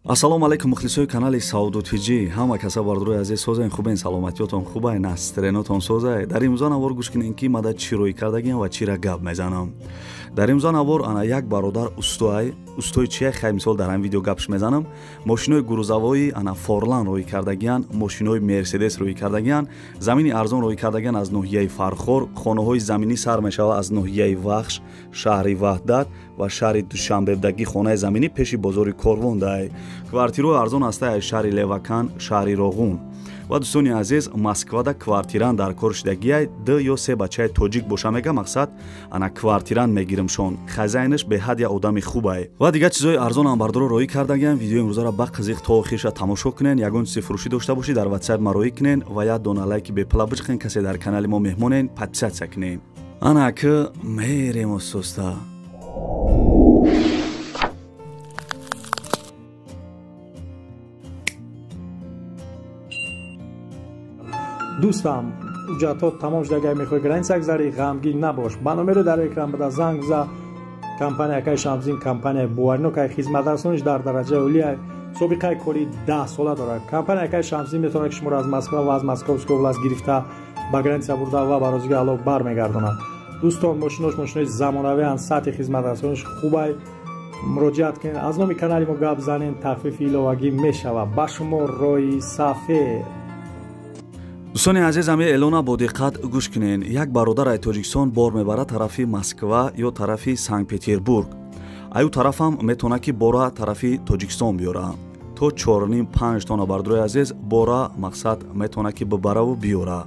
ассалому алайкум мухлисои канали Сауду Тиҷи. Ҳама каса бардурои азиз созаен хубен, саломатиётон хубай, настренотон созай. Дар имрӯза навор гӯш кинен ки мада чӣ рӯй кардагиам ва чира гап мезанам. Дар имрӯза навор ана як бародар устои чия хай мисол дар ҳам видео гапш мезанам. Мошинои гурӯзавои ана Форлан рӯй кардагиан, мошинои Мерседес рӯй кардагиан, замини арзон рӯй кардагиан аз ноҳияи Фархор, хонаҳои заминӣ сар мешава аз ноҳияи Вахш, шаҳри Ваҳдат ва шаҳри Душанбедагӣ хонаи заминӣ пеши бозори Корвон дай. Квартирои арзон ҳастай аз шаҳри Левакан, шаҳри Роғун. ва дӯстони азиз, Москвада квартиран дар кор шудагиай 2 ё 3 бачаи тоҷик боша мега мақсад ана квартиран мегиримшон. Хазаинаш беҳад я одами хубай. Ва дигар чизои арзонам бардоро роӣ кардагиам. Видеои имрӯзаро ба қызиқ то охирша тамошо кунен. Ягон чизи фурӯшӣ дошта бошӣ дар WhatsApp ма роӣ кунен ва як дона лайки бепла биҷиқен. Касе дар канали мо меҳмонен, подписатсия кунен. Ана ки мерем ососта. دوستم اجاتات تمام شده. اگر میخوای گرنسک زری غمگین نباش. با نمره در اکران بده زنگ بزن. کمپانی اکای شمزین کمپانی بوارنو که خدمت رسانش در درجه عالی سابقه کاری 10 ساله داره. کمپانی اکای شمزین میتونه که شما را از مسکو و از مسکوفسکو ولایت گرفته با گرنسیا برده و برازگی علاق برمیگردونه. دوستان ماشینای زمانوی ان سطح خدمت رسانش خوبه. مراجعت کنید. از نام کانال ما گپ زنین تخفیف ایلاوگی میشوه. با شما روی صفحه. дӯстони азизам эълона бо диққат гӯш кунен. Як бародари Тоҷикистон бор мебарад тарафи Москва ё тарафи Санкт-Петербург. Аю тарафам метавона ки бора тарафи Тоҷикистон биёра. То 4-5 тона бардурои азиз бора мақсад метавона ки бибараву биёра.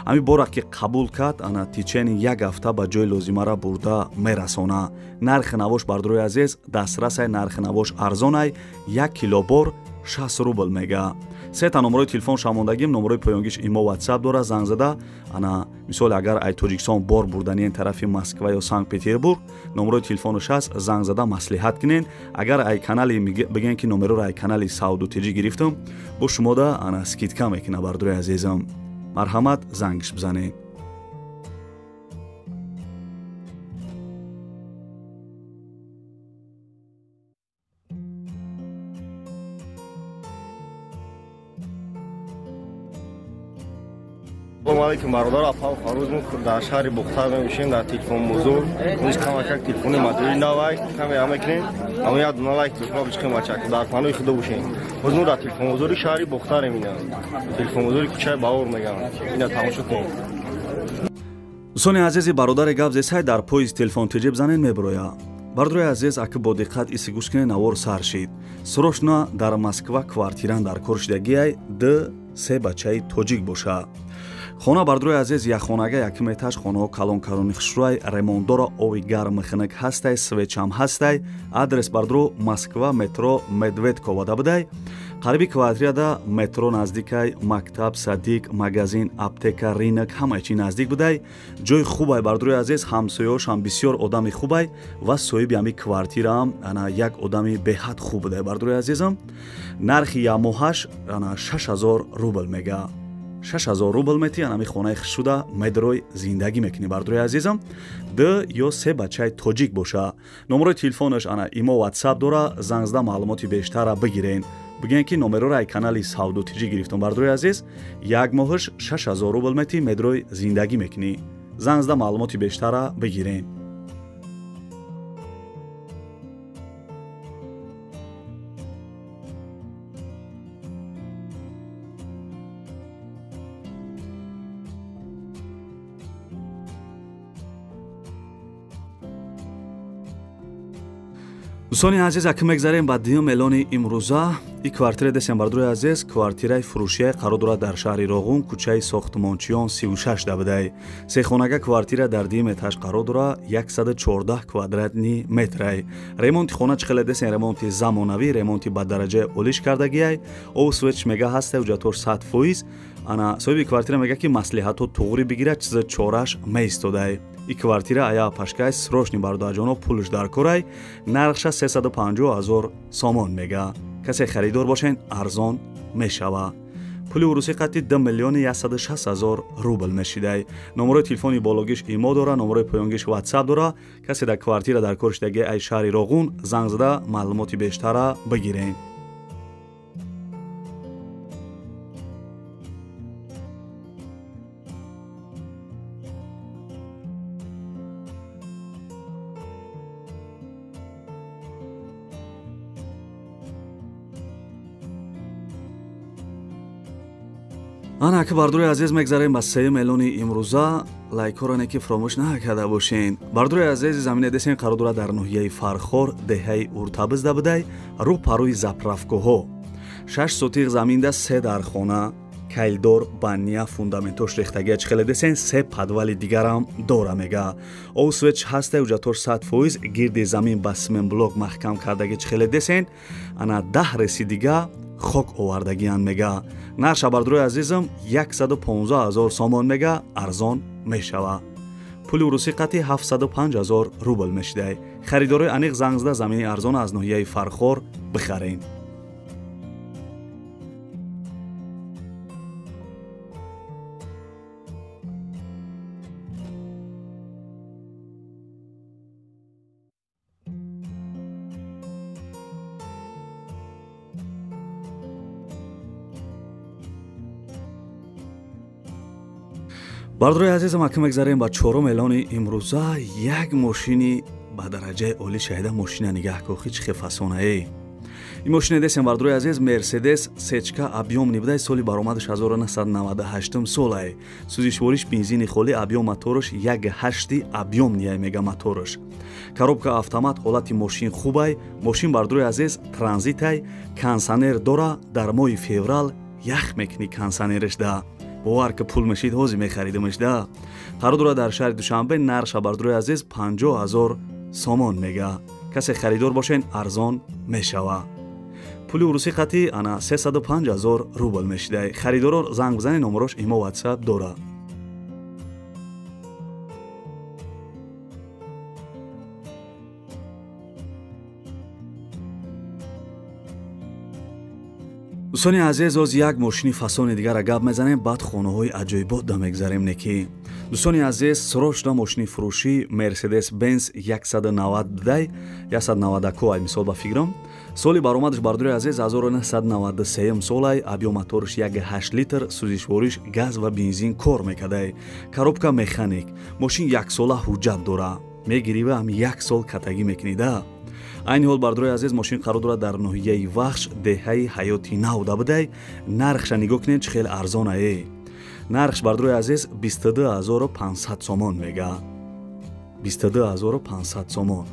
Ами бора ки қабул кард ана тичени як ҳафта ба ҷои лозимара бурда мерасона. Нархи навош бардурои азиз дастрасай нархи навош арзонай 1 кило бор 60 рубл мега. Сета номерои телефон шамондагим, номерои поёнгиш имо WhatsApp дора, занг зада ана мисол агар ай Тоҷикистон бор бурданien тарафи Москва ё Санкт-Петербург, номерои телефонош аст, занг зада маслиҳат кунен. Агар ай канали бигӯен ки номероро ай канали Сауду Тиҷи гирифтам, бо шумода ана скидка мекуна бардурои азизам. Марҳамат, зангиш бизанед. Assalomu alaykum barodar, apam Faruzim dar shahri Buxtar meshim dar telefon mozur. Biz kamakak telefoni modeli navay, kami ameknen. Ama ya dona like to kabul çıkma çak. Dar panoy xudo buşin. Bozur dar telefon mozuri shahri Buxtar emina. Telefon mozuri kuchay bavur megan. Ina tamosho kun. дӯстони азизи бародари гап зесай дар поиз телефон тиҷи бизанен мебироя. Бардурои азиз аки бо диққат иси гӯш кунен навор сар шид. Срочно дар Москва квартиран дар кор шудагиай 2-3 бачаи тоҷик боша. خانه بردروی عزیز یک خانگه یکی میتاش خانه کلان کرونی خشروی ремонтдора ови гарм механак ҳастай, свечам ҳастай. Адрес бардро Москва, метро Медведко вада будай. Қариби квартирада метро наздикай, мактаб, садик, магазин, аптека, ринок ҳамаи чи наздик будай. Ҷои хубай бардрои азиз, ҳамсоёш ҳам бисёр одами хубай ва соҳиби ҳами квартираам ана як одами беҳад хуб будай бардрои азизам. Нархи ямоҳаш ана 6000 рубл мега. 6000 рубл мети ана ми хонаи хушуда медрой зиндагӣ мекунӣ бардрои азизам. 2 ё 3 бачаи тоҷик боша. Номерои телефонаш ана имо WhatsApp дора, занг зада маълумоти бештара бигирен. бигӯен ки номероро ай канали Сауду Тиҷи гирифтам бардрои азиз. Як моҳаш 6000 рубл мети медрой зиндагӣ мекунӣ. Занг зада маълумоти бештара бигирен. дӯстони азиз аки мегзарем ба дуюм эълони имрӯза. И квартира десем бардурои азиз, квартираи фурӯшия қарор дорад дар шаҳри Роғун, кӯчаи Сохтмончиён 36 дабудай. Сехонага квартира дар дуюм этаж қарор дора 114 квадратни метрай. Ремонти хона чӣ хеле десем ремонти замонавӣ, ремонти ба дараҷаи олиш кардагиай. Ов свеч мега ҳастай уҷатош 100%. Ана соҳиби квартира мега ки маслиҳатҳо туғри бигирад, чиза чораш меистодай. И квартира ая пашкай срочни бардоаҷоно пулш дар корай. Нархша 350 000 сомон мега. касе харидор бошен арзон мешава. пули уруси қати 2 160 000 рубл мешидай. номерои телефони бологиш имо дора, номерои поёнгиш WhatsApp дора. касе дар квартира дар кор шудаги ай шаҳри Роғун занг зада маълумоти бештара бигирен. ана ки бардури азиз мегзарем ба сеюм эълони имрӯза лайкоране ки фаромӯш накарда бошен. бардури азизи замине десен қарор дорад дар ноҳияи фархор деҳаи уртабизда будай рӯ парӯи запрафкоҳо 6 сотиқ заминда 3 дар хона кайлдор баня фундаментош рехтагия чихеле десен 3 падвали дигарам дора мега овсвеч ҳастай уҷатош 100% гирди замин ба смен блок маҳкам кардаги чихеле десен ана 10 реси дига хок овардагиян мега нарша бардури азизам 115 000 сомон мега арзон мешава пули урусӣ қати 705 000 рубл мешидай харидори аниқ зангзда замини арзон аз ноҳияи фархор бихарен. бардури азизам аки мегзарем ба чорум эълони имрӯза як мошини ба дараҷаи олӣ шаҳида мошина нигаҳкохӣ чихе фасонаи ин мошине десем бардури азиз мерседес сечка абъёмни будай соли баромадаш 1998 солай сӯзишвориш бензини холӣ абъём мотораш 1.8 абъёмнияй мега мотораш коробка автомат ҳолати мошин хубай мошин бардури азиз транзитай консонер дора дар моҳи феврал ях мекунӣ консонераш да бовар ки пул мешид ҳозир мехаридамаш да қарор дорад дар шаҳри душанбе нарша бардури азиз 50 000 сомон мега касе харидор бошен арзон мешава пули урусӣ қати ана 305 000 рубл мешидай харидорон занг бизани номерош имо ватсап дора. дӯстони азиз оз як мошини фасони дигара гап мезанем баъд хонаҳои аҷоибот да мегзарем неки дӯстони азиз срочно мошини фурӯшӣ мерседес бенз 190 будай 190 ай мисол ба фикрам соли баромадаш бардури азиз 1993 солай абъём мотораш 1.8 литр сӯзишвориш газ ва бензин кор мекардай коробка механик мошин яксола ҳуҷҷат дора мегиривам 1 сол катагӣ мекунида айни ҳол бардури азиз мошин қарор дорад дар ноҳияи вахш деҳаи ҳаёти нав да будай нархша нигоҳ кунед чӣ хел арзонае нархш бардури азиз 22500 сомон мега 22500 сомон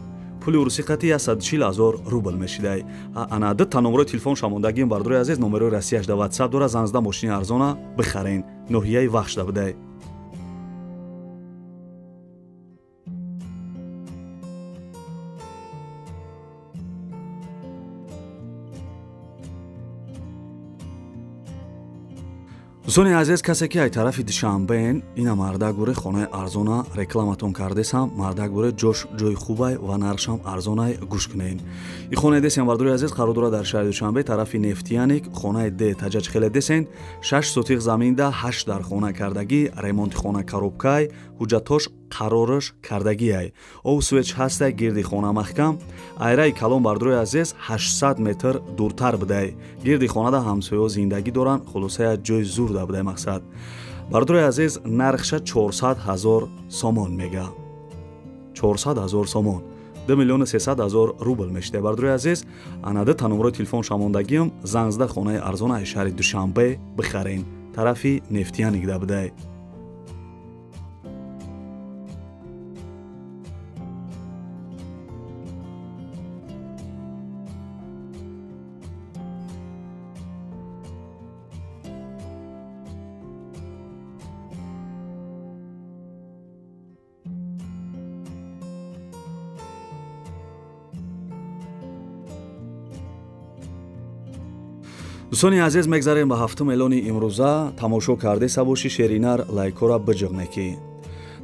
пули урусӣ қати 140 000 рубл мешидай ана дата номерои телефон шамондагиам бардури азиз номерои россияш да ватсап дора занзда мошини арзона бихарен ноҳияи вахш да будай. дӯстони азиз касе ки ай тарафи душанбен ина мардак буре хонаи арзона рекламатон кардесам мардак буре ҷош ҷои хубай ва нархшам арзонай гӯш кунен и хонаи десен бардури азиз қарор дорад дар шаҳри душанбе тарафи нефтияник хонаи де таҷа чихеле десен 6 сотиқ заминда 8 дар хона кардагӣ ремонти хона коробкай ҳуҷҷатош қарораш кардагиай овсвеч ҳастай гирди хона маҳкам айраи калон бардури азиз 800 метр дуртар будай гирди хонада ҳамсоё зиндагӣ доранд хулосая ҷои зур да будай мақсад бардури азиз нархша 400 000 сомон мега 400 000 сомон 2 300 000 рубл мешидай бардури азиз анада номерои телефон шамондагиам занзда хонаи арзона ай шаҳри душанбе бихарен тарафи нефтияник да будай. дӯстони азиз мегзарем ба ҳафтум эълони имрӯза тамошо кардаеса бошӣ шеринар лайкора биҷиғнекӣ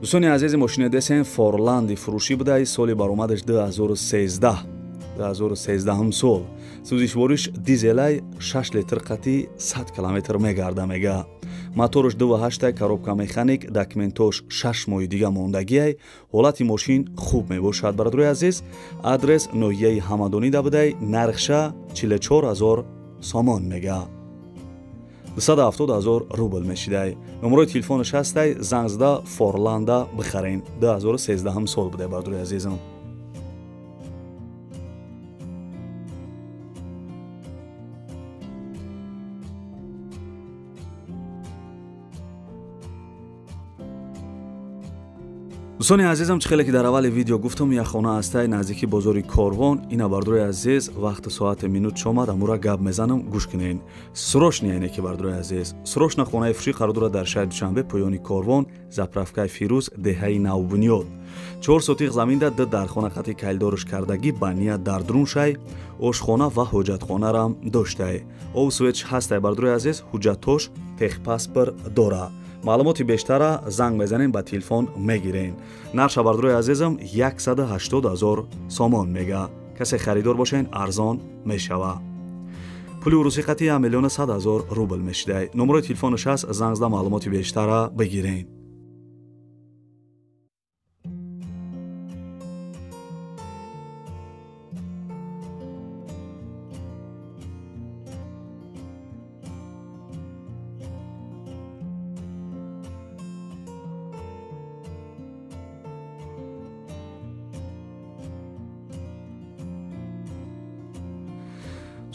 дӯстони азизи мошине десен форланди фурӯшӣ будай соли баромадаш 2013 сол сӯзишвориш дизелай 6 литр қати 100 км мегарда мега мотораш 2.8 коробка механик документош 6 моҳи дига мондагиай ҳолати мошин хуб мебошад бардури азиз адрес ноҳияи ҳамадонида будай нархша 44 000 сомон мега 270 000 рубл мешидай номерои телефонаш ҳастай занзда форланда бихарен 2013 сол будай бардури азизам. дӯстони азизам, чӣ хеле ки дар аввали видео гуфтам, як хона ҳастаи наздики бозори Корвон. Ина бардурои азиз, вақти соати минут шомад, амура гап мезанам, гӯш кунен. Срочно яъне ки бардурои азиз, срочно хонаи фурӯшӣ қарор дорад дар шаҳри Душанбе, поёни Корвон, заправкаи Фирӯз, деҳаи Навбунёд. 4 сотиқ заминда ду дархона хати кайлдориш кардагӣ ба ният дар Друншай, ошхона ва ҳоҷатхонарам доштай. Овсвеч ҳастай бардурои азиз, ҳуҷҷатош техпаспорт дора. маълумоти бештара занг мезанем, ба телефон мегирен. нарша бардурои азизам 180 000 сомон мега. касе харидор бошен арзон мешава. пули урусиқати 1 100 000 рубл мешидай. номерои телефонаш аст, занг зада маълумоти бештара бигирен.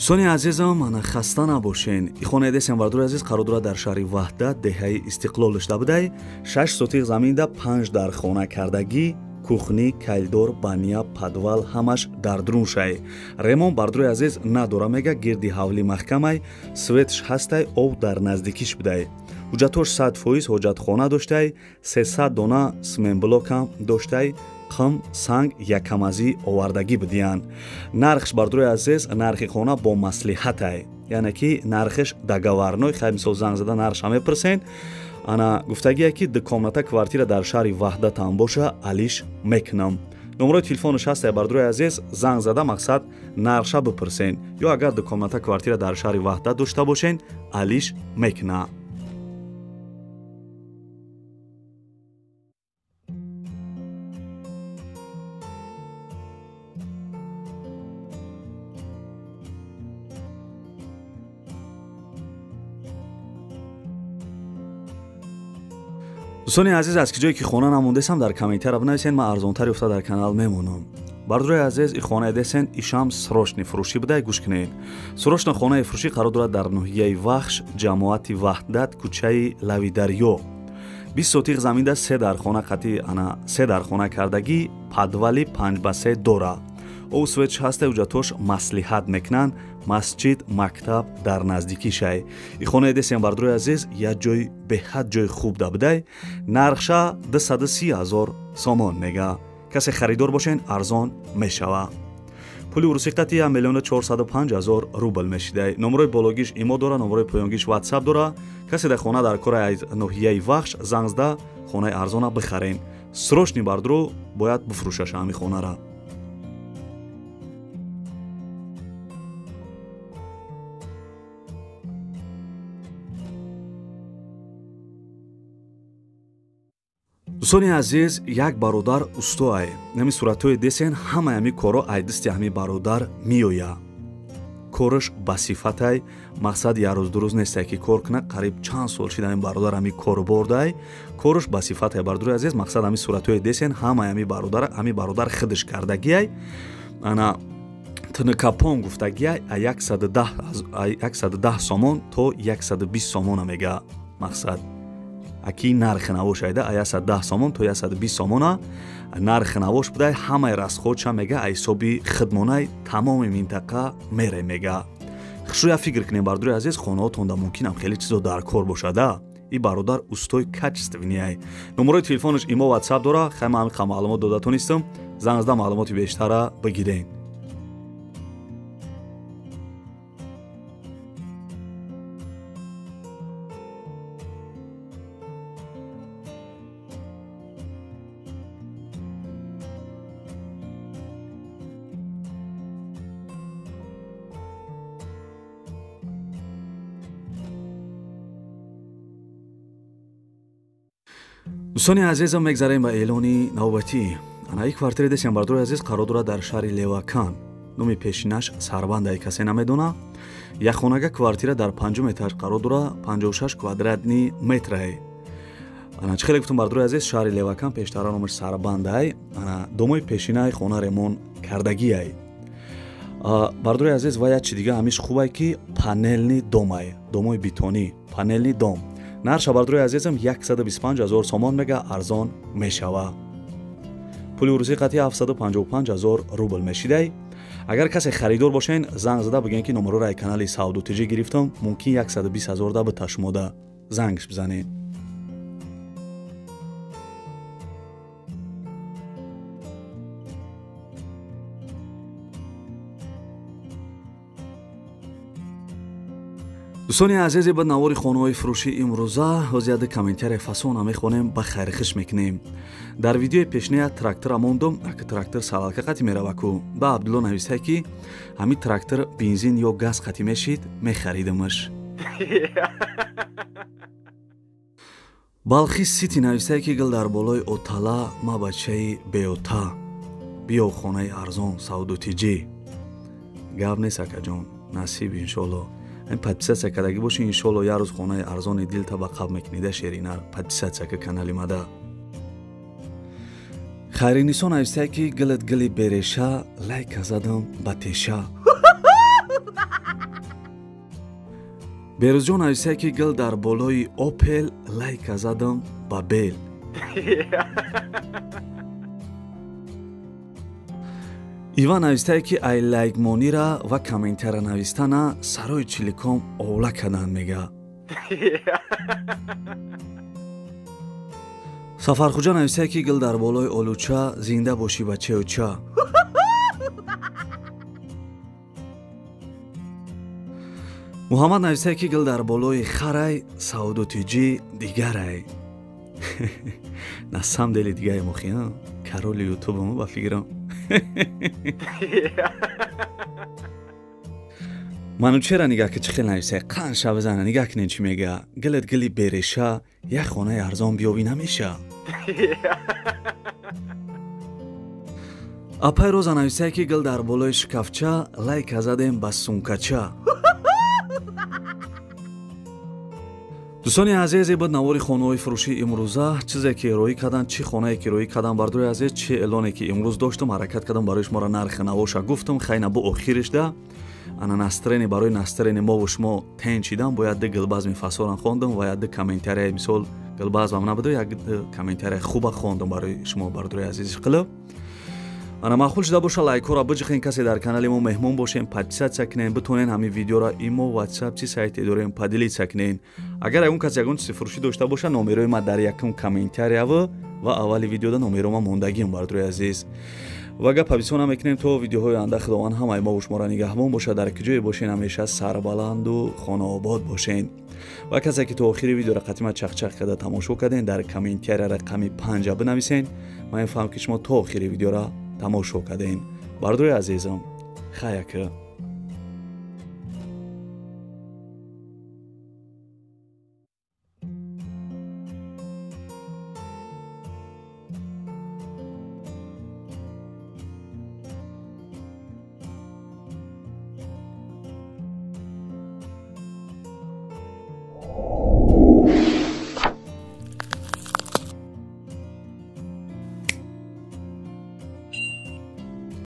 дӯстони азизам, ана хаста набошен. ихонаи десем бардурои азиз қарор дорад дар шаҳри Ваҳдат, деҳаи Истиқлол дошта будай. 6 сотиқ заминда 5 дархона кардагӣ, кухни, кайлдор, баня, падвал ҳамаш дар Друншай. ремон бардурои азиз надора мега, гирди ҳавли маҳкамай, светш ҳастай, ов дар наздикиш будай. ҳуҷҷатош 100% ҳоҷатхона доштай, 300 дона сменблокам доштай, қим, санг, якамазӣ овардагӣ будиянд. нархш бардурои азиз, нархи хона бо маслиҳатай, яъне ки нархиш дагаварной, хай мисол занг зада нархша мепурсен. ана гуфтагие ки ду комната квартира дар шаҳри Ваҳдатам боша, алиш мекунам. номерои телефонаш ҳастай бардурои азиз, занг зада мақсад нархша бипурсен, ё агар ду комната квартира дар шаҳри Ваҳдат дошта бошен, алиш мекуна. дӯстони азиз, аз ки ҷое ки хона намондесам, дар комментария бинависен, ман арзонтари уфта дар канал мемонам. бардурои азиз, и хонаи десен ишам срочни фурӯшӣ будай, гӯш кунед. срочно хонаи фурӯшӣ қарор дорад дар ноҳияи Вахш, ҷамоати Ваҳдат, кӯчаи Лави дарё. 20 сотиқ заминда 3 дархона қати, ана 3 дархона кардагӣ, падвали 5 ба 3 дора. овсвеч ҳастай, ҳуҷҷатош маслиҳат мекунанд, масҷид, мактаб дар наздикишай. и хонаи десем бардурои азиз, як ҷои беҳад ҷои хуб да будай. нархша 230 000 сомон мега. касе харидор бошен, арзон мешава. пули урусиқати 1 405 000 рубл мешидай. номерои бологиш имо дора, номерои поёнгиш ватсап дора. касе дар хона дар кори ноҳияи Вахш занг зада хонаи арзона бихарен. срочни бардуро бояд бифурӯшаш ҳами хонара. дӯстони азиз, як бародар устоай. нами суратҳои десен, ҳама ҳами коро айдисти ҳами бародар меоя. кораш ба сифатай, мақсад як рӯз ду рӯз нестай ки кор кунад, қариб чанд сол шид ҳами бародар ҳами кору бордай. кораш ба сифатай бардурои азиз, мақсад ҳами суратҳои десен, ҳама ҳами бародар хидиш кардагиай. ана тнкапон гуфтагиай 110 сомон то 120 сомона мега мақсад. аки нархи навош айда 110 сомон то 120 сомона нархи навош будай, ҳамаи расходша мега ҳисоби хидмонаи тамоми минтақа мере мега. хушрӯя фикр кунем бардурои азиз, хонаҳотонда мумкинам хеле чизо дар кор бошада. и бародар устои качествениай. номерои телефонаш имо ватсап дора, хай ман ҳамиқа маълумот додатонистам, занг зада маълумоти бештара бигирен. дӯстони азизам, мегзарем ба эълони навбатӣ. анаи квартири десем бардурои азиз қарор дорад дар шаҳри Левакан. номи пешинаш Сарбандаи касе намедона. як хонага квартира дар 5 этаж қарор дора, 56 квадратни метрай. ана чӣ хеле гуфтам бардурои азиз, шаҳри Левакан, пештара номаш Сарбандай. ана домои пешинаи хона ремон кардагиай. бардурои азиз, ва як чи дига ҳамиш хубай ки панелни домай, домои битонӣ, панелни дом. нарша бардурои азизам 125 000 сомон мега, арзон мешава. пули рузиқати 755,000 рубл мешидай. агар касе харидор бошен занг зада бигӯен ки номерои канали Сауду Тиҷӣ гирифтам, мумкин 120,000 да бита шумода зангш бизанед. дӯстони азизе ба навори хонаҳои фурӯшии имрӯза ҳозияда комментария фасона мехонем ба хайрихиш мекунем. дар видеои пешния трактора мондум, ака трактор салалка қатӣ мераваку. ба Абдулло навистай ки ҳамин трактор бензин ё газ қатӣ мешид, мехаридамаш. балхи сити навистай ки гил дар болои отала ма бачаи беота. биё хонаи арзон Сауду Тиҷӣ. гап нест акаҷон, насиб иншолло. подписатсия кардаги бошин, иншолло як рӯз хонаи арзони дилта ба қаб мекунида шеринар. подписатсия ка канали мада. хайринисон навистай ки гилат гили береша, лайка задам ба теша. берӯзҷон навистай ки гил дар болои опел, лайка задам ба бел. иван навистай ки ай лайкмонира ва комментара навистана сарои чиликом овла кадан мега. сафархуҷа навистай ки гил дар болои олуча, зинда бошӣ ба чеуча. муҳаммад навистай ки гил дар болои харай, Сауду Тиҷӣ дигарай. на самом деле дигаи мохия кароли ютубам ба фикрам. ману чера нигах ки чӣ хел нависай, қанша бизана, нигах кинен чӣ мега. гилат гили береша, як хонаи арзон биёбӣ намеша. апай роза нависай ки гил дар болои шкафча, лайка задем ба сумкача. дӯстони азизе ба навори хонаҳои фурӯшии имрӯза чизе ки ироӣ кардам, чӣ хонае ки ироӣ кардам бардои азиз, чӣ эълоне ки имрӯз доштам, ҳаракат кардам барои шуморо нархи навоша гуфтам, хайна бо охиришда ана настроение барои настроение мо ва шумо тен чидам, бо ядди гилбазми фасоран хондам ва ядди комментарияи мисол гилбазвам набуду, як комментарияи хуба хондам барои шумо бардои азизи қилиб. ана маъқул шуда боша лайкҳоро биҷиқен, касе дар канали мо меҳмон бошем, подписатсия кунен, битонен ҳамин видеоро имо WhatsApp чи сайте дорем поделитсия кунен. агар ягон кас ягон чизи фурӯшӣ дошта боша, номерои ма дар якум комментария ва аввали видеода номерома мондагиам бардои азиз. ва гапа бисёр намекунем то видеоҳои оянда. Худованд ҳамаи мо шуморо нигаҳбон боша, дар ки ҷое бошен ҳамеша сарбаланду хонаобод бошен. ва касе ки то охири видеоро қатима чақчақ карда тамошо карден, дар комментария рақами 5 бинависен. ман фаҳмам ки шумо то охири видеоро тамошо кардем. бардои азизам, хаяка.